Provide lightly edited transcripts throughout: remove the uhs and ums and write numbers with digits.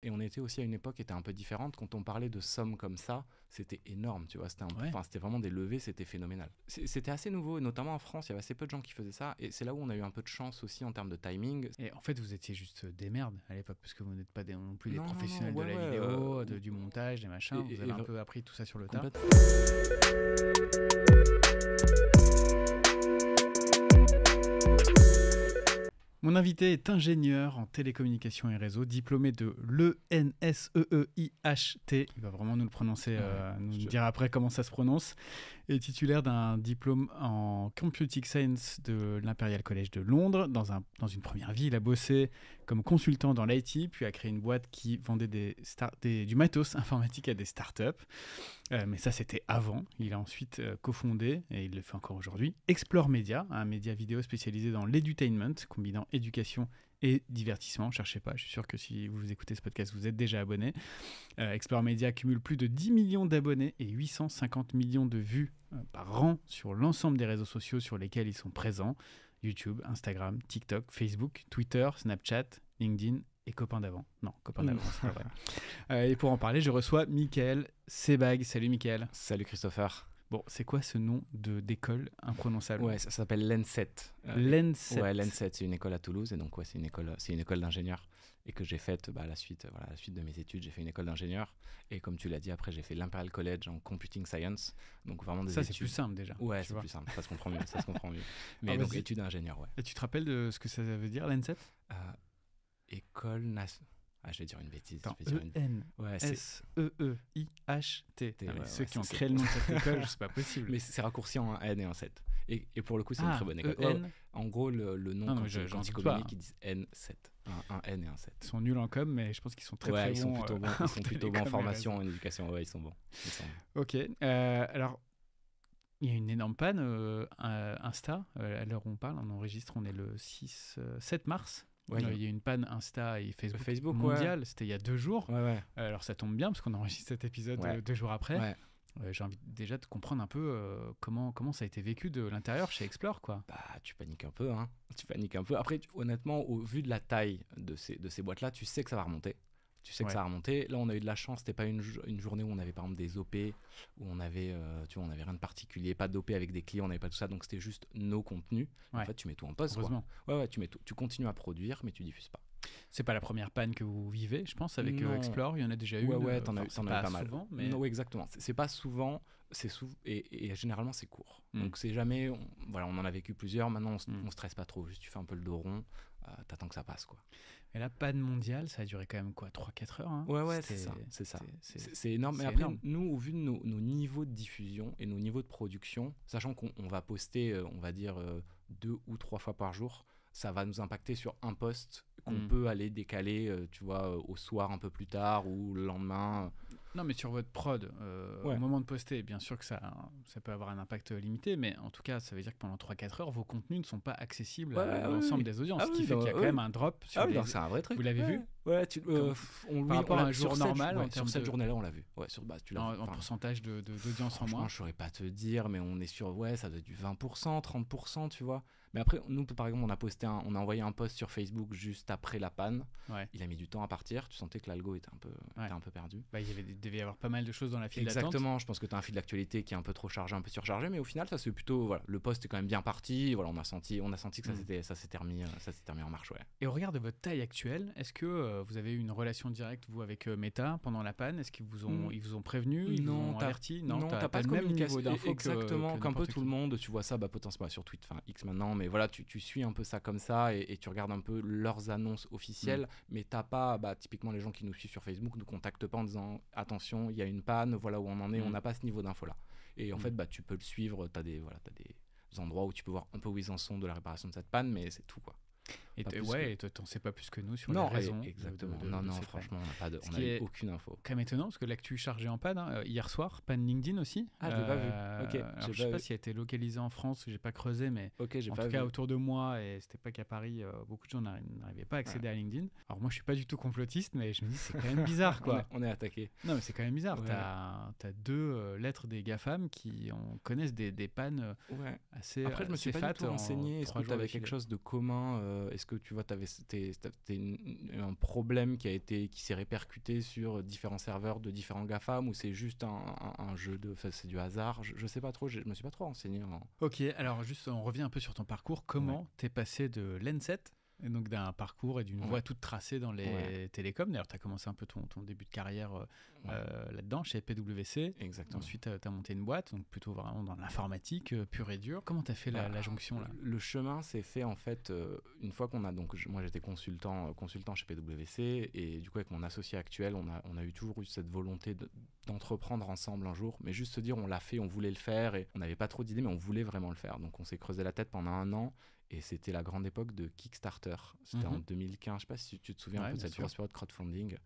Et on était aussi à une époque qui était un peu différente. Quand on parlait de sommes comme ça, c'était énorme, tu vois. C'était vraiment des levées, c'était phénoménal. C'était assez nouveau, et notamment en France, il y avait assez peu de gens qui faisaient ça. Et c'est là où on a eu un peu de chance aussi en termes de timing. Et en fait, vous étiez juste des merdes à l'époque, parce que vous n'êtes pas non plus des Non, professionnels ouais, de la ouais, vidéo, du montage, des machins. Vous avez un peu appris tout ça sur le tas. complètement. Mon invité est ingénieur en télécommunications et réseaux, diplômé de l'ENSEEIHT. Il va vraiment nous le prononcer, nous dire après comment ça se prononce. Et titulaire d'un diplôme en Computing Science de l'Imperial College de Londres. Dans une première vie, il a bossé comme consultant dans l'IT, puis a créé une boîte qui vendait du matos informatique à des startups. Mais ça, c'était avant. Il a ensuite cofondé, et il le fait encore aujourd'hui, Explore Media, un média vidéo spécialisé dans l'edutainment, combinant éducation et divertissement. Cherchez pas, je suis sûr que si vous écoutez ce podcast, vous êtes déjà abonné. Explore Media cumule plus de 10 millions d'abonnés et 850 millions de vues par an sur l'ensemble des réseaux sociaux sur lesquels ils sont présents. YouTube, Instagram, TikTok, Facebook, Twitter, Snapchat, LinkedIn et Copain d'avant. Non, Copain d'avant, c'est pas vrai. Et pour en parler, je reçois Michael Sebag. Salut Michael. Salut Christopher. Bon, c'est quoi ce nom d'école imprononçable ? Ouais, ça s'appelle l'ENSET. l'ENSET. Ouais, l'ENSET, c'est une école à Toulouse, et donc ouais, c'est une école d'ingénieur, et que j'ai faite à la suite de mes études. J'ai fait une école d'ingénieur, et comme tu l'as dit, après j'ai fait l'Imperial College en Computing Science, donc vraiment des ça, études. C'est plus simple déjà. Ouais, c'est plus simple, ça se comprend mieux, Mais Alors, donc études d'ingénieur, ouais. Et tu te rappelles de ce que ça veut dire l'ENSET ? École nationale. Ah, je vais dire une bêtise. E-N-S-E-E-I-H-T. Ceux qui ont créé le nom de cette école, c'est pas possible. Mais c'est raccourci en un N et un 7. Et pour le coup, c'est une très bonne école. E-N. En gros, le nom, quand ils communiquent, ils disent N7. Un N et un 7. Ils sont nuls en com, mais je pense qu'ils sont très bons. Ils sont plutôt bons en formation, en éducation. Ouais, ils sont bons. Ok. Alors, il y a une énorme panne Insta. À l'heure où on parle, on enregistre, on est le 7 mars. Ouais, il y a une panne Insta et Facebook mondiale, c'était il y a 2 jours. Ouais. Alors ça tombe bien parce qu'on enregistre cet épisode 2 jours après. Ouais. J'ai envie déjà de comprendre un peu comment ça a été vécu de l'intérieur chez Explore, quoi. Bah, tu paniques un peu, hein. Après, honnêtement, au vu de la taille de ces boîtes-là, tu sais que ça va remonter. Ça va remonter. Là, on a eu de la chance. C'était pas une journée où on avait par exemple des OP, où on avait, on avait rien de particulier, pas d'OP avec des clients, on n'avait pas tout ça. Donc c'était juste nos contenus. En fait, tu mets tout en poste. Heureusement. Ouais, tu continues à produire, mais tu diffuses pas. C'est pas la première panne que vous vivez, je pense, avec Explore. Il y en a déjà eu. Ouais, t'en as eu pas mal. Souvent, mais... Non, exactement. C'est pas souvent. Et généralement c'est court. Donc c'est jamais. On en a vécu plusieurs. Maintenant, on stresse pas trop. Juste tu fais un peu le dos rond. T'attends que ça passe, quoi. Et la panne mondiale, ça a duré quand même quoi, 3-4 heures, hein. Ouais, c'est ça. C'est énorme. Mais après, nous, au vu de nos niveaux de diffusion et nos niveaux de production, sachant qu'on va poster, on va dire 2 ou 3 fois par jour, ça va nous impacter sur un post qu'on peut aller décaler, tu vois, au soir un peu plus tard ou le lendemain. Non, mais sur votre prod, au moment de poster, bien sûr que ça peut avoir un impact limité, mais en tout cas, ça veut dire que pendant 3-4 heures, vos contenus ne sont pas accessibles à l'ensemble des audiences, ce qui fait qu'il y a quand même un drop sur c'est un vrai truc. Vous l'avez vu ? Ouais, par rapport à un jour normal, sur cette journée-là, on l'a vu. En pourcentage d'audience en moins. Je ne saurais pas te dire, mais on est sur, ça doit être du 20%, 30%, tu vois. Mais après, nous, par exemple, on a envoyé un post sur Facebook juste après la panne. Il a mis du temps à partir. Tu sentais que l'algo était un peu perdu. Il devait y avoir pas mal de choses dans la file d'attente. Exactement. Je pense que tu as un fil d'actualité qui est un peu trop chargé, un peu surchargé. Mais au final, ça c'est plutôt. Le post est quand même bien parti. On a senti que ça s'était remis en marche. Ouais. Et au regard de votre taille actuelle, est-ce que vous avez eu une relation directe, vous, avec Meta pendant la panne ? Est-ce qu'ils vous ont prévenu ? Ils vous ont averti ? Non, t'as pas le même niveau d'info. Exactement, qu'un peu tout le monde. Tu vois ça potentiellement sur Twitter, X maintenant. Mais voilà, tu suis un peu ça comme ça et tu regardes un peu leurs annonces officielles, mais t'as pas, typiquement les gens qui nous suivent sur Facebook ne contactent pas en disant attention, il y a une panne, voilà où on en est, on n'a pas ce niveau d'info là. Et en fait, tu peux le suivre, t'as des endroits où tu peux voir un peu où ils en sont de la réparation de cette panne, mais c'est tout, quoi. Et t'en sais pas plus que nous sur les raisons. Exactement. Non, franchement, on n'a eu aucune info. Quand même étonnant, parce que l'actu chargée en panne, hier soir, panne LinkedIn aussi. Ah, je l'ai pas vu. Alors, je sais pas s'il a été localisé en France, j'ai pas creusé, mais en tout cas autour de moi, et c'était pas qu'à Paris, beaucoup de gens n'arrivaient pas à accéder à LinkedIn. Alors moi, je suis pas du tout assez, mais je me dis c'est quand même bizarre, quoi. On est attaqué. Non, mais c'est quand même bizarre. T'as 2 lettres des GAFAM qui connaissent des pannes assez. Après, je me suis pas du tout renseigné. Est-ce que tu avais quelque chose de commun? Est-ce que tu vois, c'était un problème qui s'est répercuté sur différents serveurs de différents GAFAM, ou c'est juste un jeu c'est du hasard? Je sais pas trop, je me suis pas trop renseigné. Ok, alors juste on revient un peu sur ton parcours. Comment t'es passé de l'ENSET, et donc d'un parcours et d'une voie toute tracée dans les télécoms? D'ailleurs, tu as commencé un peu ton début de carrière là-dedans, chez PwC. Exactement. Ensuite, tu as monté une boîte, donc plutôt vraiment dans l'informatique pure et dure. Comment tu as fait la jonction là? Le chemin s'est fait en fait une fois qu'on a moi j'étais consultant chez PwC, et du coup avec mon associé actuel, on a toujours eu cette volonté d'entreprendre ensemble un jour, mais juste se dire on l'a fait, on voulait le faire, et on n'avait pas trop d'idées, mais on voulait vraiment le faire. Donc on s'est creusé la tête pendant 1 an. Et c'était la grande époque de Kickstarter. C'était en 2015. Je ne sais pas si tu te souviens un peu de cette grosse période de crowdfunding.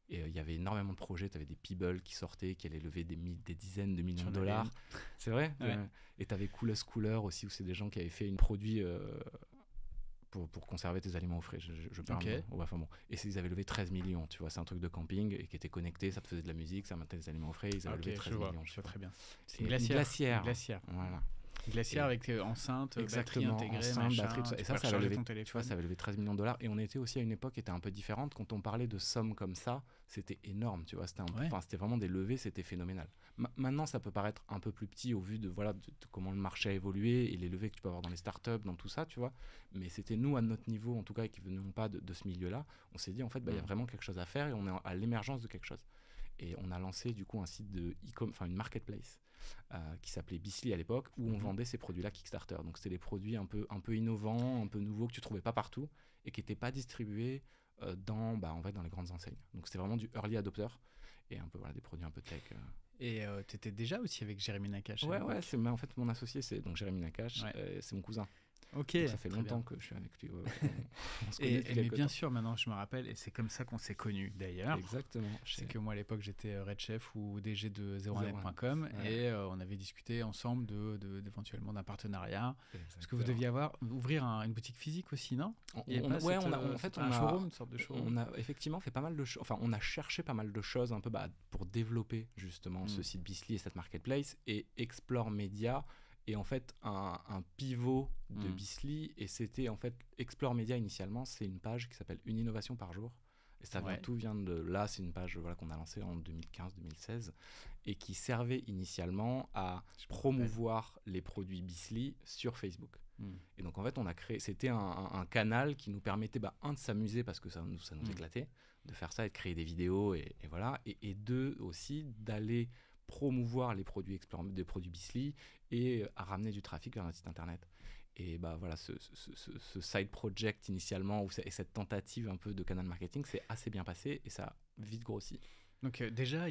Et il y avait énormément de projets. Tu avais des Peebles qui sortaient, qui allaient lever des dizaines de millions de dollars. C'est vrai. Et tu avais Coolest Cooler aussi, où c'est des gens qui avaient fait un produit pour conserver tes aliments au frais. Je parle. Enfin bon. Et ils avaient levé 13 millions. Tu vois, c'est un truc de camping et qui était connecté. Ça te faisait de la musique, ça maintenait des aliments au frais. Ils avaient levé 13 millions. Je vois très bien. C'est une glacière. Voilà. Glacière avec enceinte, batterie intégrée, batterie, tout ça. Et ça avait levé 13 millions de dollars. Et on était aussi à une époque qui était un peu différente. Quand on parlait de sommes comme ça, c'était énorme, tu vois. C'était vraiment des levées, c'était phénoménal. Maintenant, ça peut paraître un peu plus petit au vu de comment le marché a évolué et les levées que tu peux avoir dans les startups, dans tout ça, tu vois. Mais c'était nous, à notre niveau, en tout cas, et qui ne venions pas de ce milieu-là, on s'est dit, en fait, il y a vraiment quelque chose à faire, et on est à l'émergence de quelque chose. Et on a lancé du coup un site une marketplace qui s'appelait Bisly à l'époque, où on vendait ces produits-là Kickstarter. Donc c'était des produits un peu innovants, un peu nouveaux, que tu trouvais pas partout et qui n'étaient pas distribués dans les grandes enseignes. Donc c'était vraiment du early adopter et un peu des produits un peu tech. Et tu étais déjà aussi avec Jérémy Nakache? Ouais, en fait mon associé, c'est donc Jérémy Nakache, c'est mon cousin. Ok. Donc ça fait longtemps que je suis avec lui. Mais bien sûr, maintenant je me rappelle, et c'est comme ça qu'on s'est connus d'ailleurs. Exactement. C'est que moi à l'époque j'étais Red Chef ou DG de 01net.com et on avait discuté ensemble d'éventuellement d'un partenariat. Exactement. Parce que vous deviez ouvrir une boutique physique aussi, non? On a un showroom, une sorte de showroom. On a effectivement fait pas mal de choses. Enfin, on a cherché pas mal de choses un peu pour développer justement ce site Bisly et cette marketplace, et Explore Media. Et en fait, un pivot de Bisly, et c'était en fait Explore Media initialement, c'est une page qui s'appelle Une innovation par jour. Et ça tout vient de là, c'est une page qu'on a lancée en 2015-2016 et qui servait initialement à promouvoir les produits Bisly sur Facebook. Et donc en fait, on a créé, c'était un canal qui nous permettait de s'amuser parce que ça nous éclatait, de faire ça et de créer des vidéos et voilà, et deux aussi d'aller promouvoir les produits Bisly et à ramener du trafic vers notre site internet. Et ce side project initialement et cette tentative un peu de canal marketing s'est assez bien passé et ça a vite grossi. Donc déjà,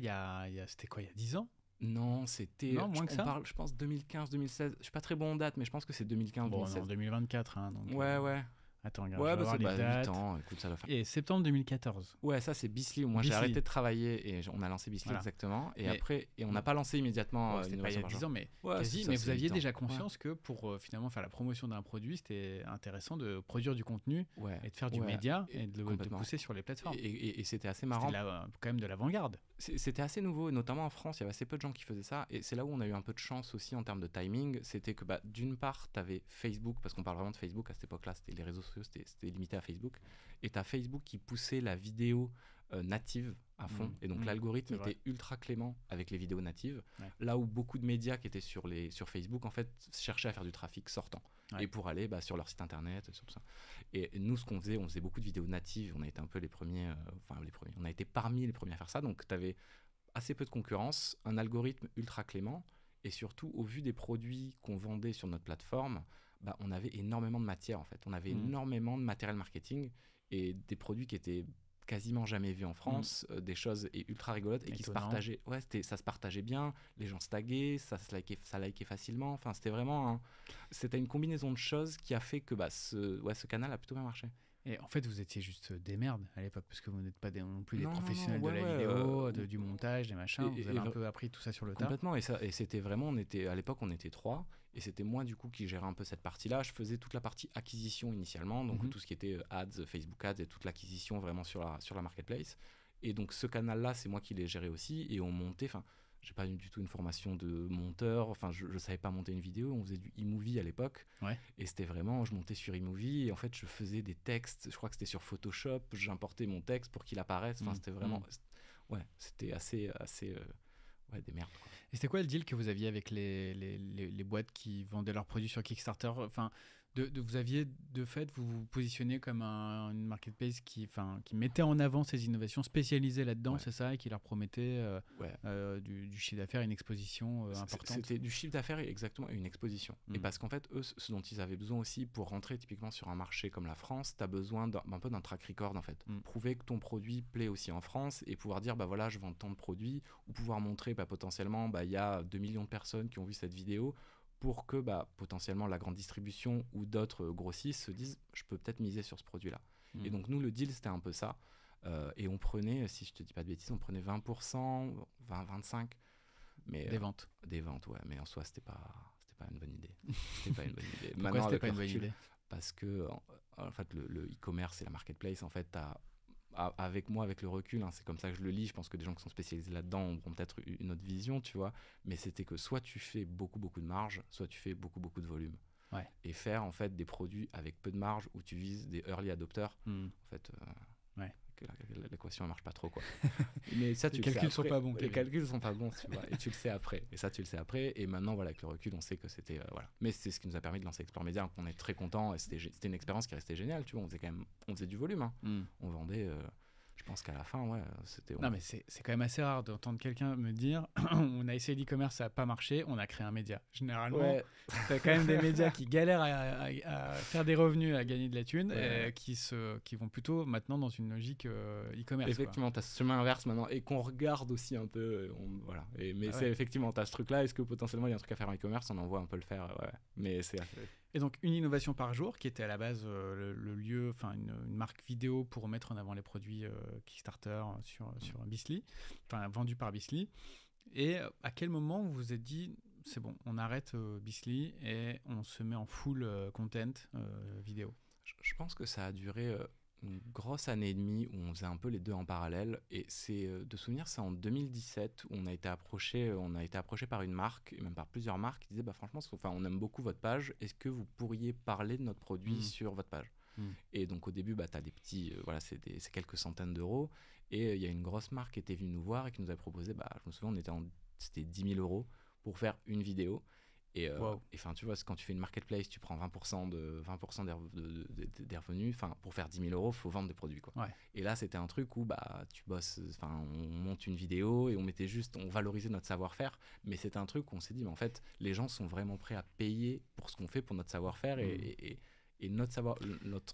c'était quoi, il y a 10 ans? Non, c'était... Non, moins que ça. Je pense 2015-2016. Je suis pas très bon en date, mais je pense que c'est 2015-2016. Bon, en 2024. Donc, ouais. Attends, regarde, je vais voir les dates. 8 ans, écoute, ça doit faire... Et septembre 2014. Ouais, ça c'est Bisly. Moi j'ai arrêté de travailler et on a lancé Bisly exactement. Et après, on n'a pas lancé immédiatement. C'était pas il y a 10 ans, mais quasi. Mais vous aviez déjà conscience que pour finalement faire la promotion d'un produit, c'était intéressant de produire du contenu et de faire du média et de le pousser sur les plateformes. Et c'était assez marrant. C'était quand même de l'avant-garde. C'était assez nouveau, et notamment en France, il y avait assez peu de gens qui faisaient ça. Et c'est là où on a eu un peu de chance aussi en termes de timing. C'était que d'une part, tu avais Facebook, parce qu'on parle vraiment de Facebook à cette époque-là, c'était les réseaux sociaux, c'était limité à Facebook. Et tu as Facebook qui poussait la vidéo native à fond. Et donc l'algorithme était ultra clément avec les vidéos natives. Là où beaucoup de médias qui étaient sur Facebook, en fait, cherchaient à faire du trafic sortant. Et pour aller sur leur site internet, sur tout ça. Et nous, ce qu'on faisait, on faisait beaucoup de vidéos natives. On a été un peu les premiers. On a été parmi les premiers à faire ça. Donc tu avais assez peu de concurrence, un algorithme ultra clément. Et surtout, au vu des produits qu'on vendait sur notre plateforme, on avait énormément de matière en fait. On avait énormément de matériel marketing et des produits qui étaient quasiment jamais vus en France, des choses ultra rigolotes et qui se partageaient. Ouais, ça se partageait bien, les gens se taguaient, ça likait facilement. Enfin, c'était une combinaison de choses qui a fait que ce canal a plutôt bien marché. Et en fait, vous étiez juste des merdes à l'époque, parce que vous n'êtes pas non plus des professionnels de la vidéo, du montage, des machins. Vous avez un peu appris tout ça sur le tas. Complètement. Et c'était vraiment, à l'époque, on était 3. Et c'était moi, du coup, qui gérais un peu cette partie-là. Je faisais toute la partie acquisition initialement, donc tout ce qui était ads, Facebook ads et toute l'acquisition vraiment sur la marketplace. Et donc, ce canal-là, c'est moi qui l'ai géré aussi. Et on montait, j'ai pas du tout une formation de monteur, enfin je savais pas monter une vidéo, on faisait du iMovie à l'époque, et c'était vraiment, je montais sur iMovie et en fait je faisais des textes, je crois que c'était sur Photoshop, j'importais mon texte pour qu'il apparaisse, enfin c'était vraiment, c'était assez des merdes, quoi. Et c'était quoi le deal que vous aviez avec les boîtes qui vendaient leurs produits sur Kickstarter? Enfin, vous aviez de fait, vous vous positionnez comme une marketplace qui mettait en avant ces innovations spécialisées là-dedans, c'est ça, et qui leur promettait du chiffre d'affaires, une exposition importante. C'était du chiffre d'affaires exactement, et une exposition. Et parce qu'en fait, eux, ce dont ils avaient besoin aussi pour rentrer typiquement sur un marché comme la France, tu as besoin un peu d'un track record en fait. Prouver que ton produit plaît aussi en France et pouvoir dire bah voilà, je vends tant de produits, ou pouvoir montrer potentiellement il y a 2 millions de personnes qui ont vu cette vidéo, pour que potentiellement la grande distribution ou d'autres grossistes se disent je peux peut-être miser sur ce produit-là. Et donc nous, le deal, c'était un peu ça. Et on prenait, si je te dis pas de bêtises, on prenait 20%, 20-25%. Des ventes. Des ventes, ouais. Mais en soi, c'était pas une bonne idée. C'était pas une bonne idée. Pourquoi c'était pas une bonne idée? Parce que en fait, le e-commerce et la marketplace, en fait, avec moi, avec le recul, c'est comme ça que je le lis, je pense que des gens qui sont spécialisés là-dedans auront peut-être une autre vision, tu vois, mais c'était que soit tu fais beaucoup de marge, soit tu fais beaucoup de volume. Et faire en fait des produits avec peu de marge où tu vises des early adopters, en fait, l'équation ne marche pas trop, quoi. Mais ça, les calculs sont pas bons. Les calculs sont pas bons, tu vois, et tu le sais après. Et ça, tu le sais après. Et maintenant, voilà, avec le recul, on sait que c'était voilà. Mais c'est ce qui nous a permis de lancer Explore Media. On est très content. Et c'était une expérience qui restait géniale, tu vois. On faisait du volume. On vendait. Je pense qu'à la fin, c'était. Non, mais c'est quand même assez rare d'entendre quelqu'un me dire on a essayé l'e-commerce, ça n'a pas marché, on a créé un média. Généralement, t'as quand même des médias qui galèrent à faire des revenus, à gagner de la thune, qui vont plutôt maintenant dans une logique e-commerce. Effectivement, tu as ce chemin inverse maintenant et qu'on regarde aussi un peu. Voilà. Mais c'est effectivement, tu as ce truc-là. Est-ce que potentiellement il y a un truc à faire en e-commerce? On en voit un peu le faire. Mais c'est. Et donc, une innovation par jour qui était à la base le lieu, enfin une marque vidéo pour mettre en avant les produits Kickstarter sur Bisly, enfin vendus par Bisly. Et à quel moment vous vous êtes dit, c'est bon, on arrête Bisly et on se met en full content vidéo? Je pense que ça a duré une grosse année et demie où on faisait un peu les deux en parallèle. Et c'est de souvenir, c'est en 2017 où on a été approché par une marque, et même par plusieurs marques, qui disaient franchement, on aime beaucoup votre page, est-ce que vous pourriez parler de notre produit sur votre page? Et donc au début, tu as des petits, c'est quelques centaines d'euros. Et il y a une grosse marque qui était venue nous voir et qui nous a proposé, je me souviens, c'était 10 000 euros pour faire une vidéo. Et tu vois, quand tu fais une marketplace, tu prends 20% des revenus. Pour faire 10 000 euros, il faut vendre des produits, quoi. Et là, c'était un truc où tu bosses, on monte une vidéo et on valorisait notre savoir-faire. Mais c'était un truc où on s'est dit, mais en fait, les gens sont vraiment prêts à payer pour ce qu'on fait, pour notre savoir-faire. Et notre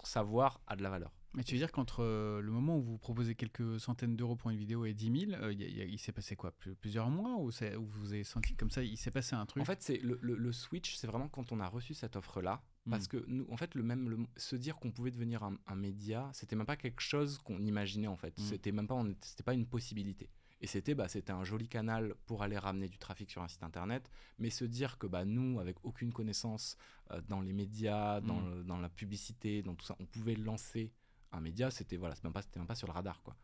savoir a de la valeur. Mais tu veux dire qu'entre le moment où vous proposez quelques centaines d'euros pour une vidéo et 10 000, il s'est passé quoi? Plusieurs mois où vous avez senti comme ça, il s'est passé un truc? En fait, le switch, c'est vraiment quand on a reçu cette offre-là. Parce que nous, en fait, se dire qu'on pouvait devenir un média, c'était même pas quelque chose qu'on imaginait, en fait. C'était pas une possibilité. Et c'était un joli canal pour aller ramener du trafic sur un site internet, mais se dire que nous, avec aucune connaissance dans les médias, dans la publicité, dans tout ça, on pouvait lancer un média, c'était même pas sur le radar, quoi.